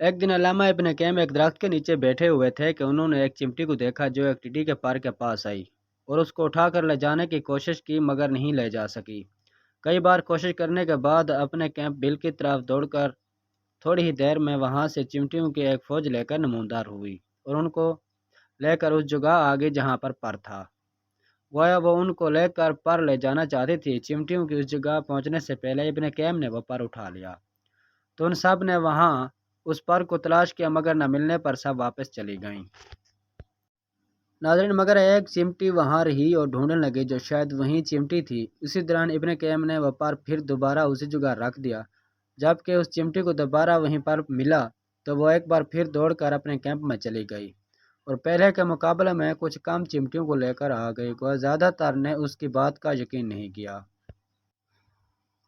ایک دن علامہ ابن قیم ایک درخت کے نیچے بیٹھے ہوئے تھے کہ انہوں نے ایک چمٹی کو دیکھا جو ایک ٹڈی کے پر کے پاس آئی اور اس کو اٹھا کر لے جانے کی کوشش کی مگر نہیں لے جا سکی۔ کئی بار کوشش کرنے کے بعد اپنے کیمپ بل کی طرف دوڑ کر تھوڑی ہی دیر میں وہاں سے چمٹیوں کی ایک فوج لے کر نمودار ہوئی اور ان کو لے کر اس جگہ آگے جہاں پر تھا۔ گویا وہ ان کو لے کر پر لے جانا چاہتی تھی۔ چمٹیوں کی اس جگہ پہنچنے سے پہلے ابن قیم نے وہ پر اٹھا لیا تو ان سب نے وہاں اس پر کو تلاش کیا مگر نہ ملنے پر سب واپس چلی گئیں۔ ناظرین، مگر ایک چمٹی وہاں رہی اور ڈھونڈنے لگی جو شاید وہی چمٹی تھی۔ اسی دوران ابن قیم نے وہ پر پھر دوبارہ اسی جگہ رکھ دیا۔ جب کہ اس چمٹی کو دوبارہ وہیں پر ملا تو وہ ایک بار پھر دوڑ کر اپنے کیمپ میں چلی گئی اور پہلے کے مقابلے میں کچھ کم چمٹیوں کو لے کر آ گئی۔ گویا زیادہ تر نے اس کی بات کا یقین نہیں کیا۔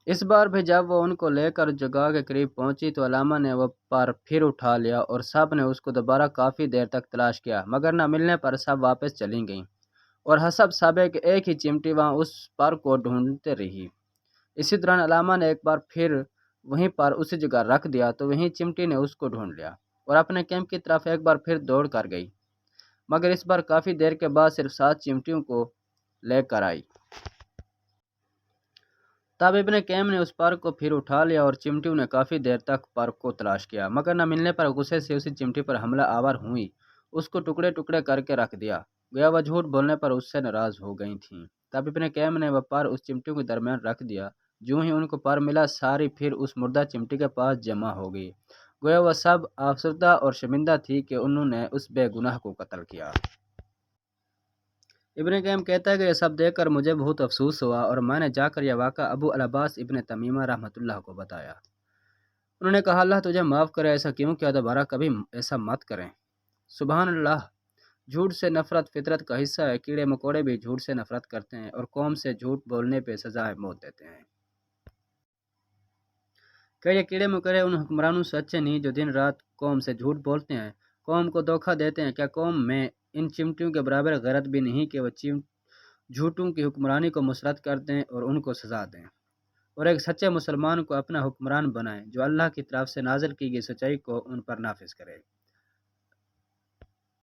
اس بار بھی جب وہ ان کو لے کر جگہ کے قریب پہنچی تو علامہ نے وہ پر پھر اٹھا لیا اور سب نے اس کو دوبارہ کافی دیر تک تلاش کیا مگر نہ ملنے پر سب واپس چلی گئیں اور حسب ثابت کہ ایک ہی چمٹی وہاں اس پر کو ڈھونڈتے رہی۔ اسی دوران علامہ نے ایک بار پھر وہیں پر اسی جگہ رکھ دیا تو وہیں چمٹی نے اس کو ڈھونڈ لیا اور اپنے کیمپ کی طرف ایک بار پھر دوڑ کر گئی مگر اس بار کافی دیر کے بعد صرف 7 چمٹیوں کو لے کر آئی۔ تب ابن قیم نے اس پر کو پھر اٹھا لیا اور چمٹیوں نے کافی دیر تک پر کو تلاش کیا مگر نہ ملنے پر غصے سے اسی چمٹی پر حملہ آور ہوئی، اس کو ٹکڑے ٹکڑے کر کے رکھ دیا۔ گویا وہ جھوٹ بولنے پر اس سے ناراض ہو گئی تھیں۔ تب ابن قیم نے وہ پر اس چمٹیوں کے درمیان رکھ دیا۔ جو ہی ان کو پر ملا ساری پھر اس مردہ چمٹی کے پاس جمع ہو گئی۔ گویا وہ سب افسردہ اور شرمندہ تھی کہ انہوں نے اس بے گناہ کو قتل کیا۔ ابن قیم کہتا ہے کہ یہ سب دیکھ کر مجھے بہت افسوس ہوا اور میں نے جا کر یہ واقعہ ابو العباس ابن تمیمہ رحمۃ اللہ کو بتایا۔ انہوں نے کہا اللہ تجھے معاف کرے، ایسا کیوں کیا، دوبارہ کبھی ایسا مت کریں۔ سبحان اللہ، جھوٹ سے نفرت فطرت کا حصہ ہے۔ کیڑے مکوڑے بھی جھوٹ سے نفرت کرتے ہیں اور قوم سے جھوٹ بولنے پہ سزائے موت دیتے ہیں۔ کہ یہ کیڑے مکوڑے ان حکمرانوں سے اچھے نہیں جو دن رات قوم سے جھوٹ بولتے ہیں، قوم کو دھوکہ دیتے ہیں؟ کیا قوم میں ان چمٹیوں کے برابر غیرت بھی نہیں کہ وہ جھوٹوں کی حکمرانی کو مسرت کر دیں اور ان کو سزا دیں اور ایک سچے مسلمان کو اپنا حکمران بنائیں جو اللہ کی طرف سے نازل کی گئی سچائی کو ان پر نافذ کرے؟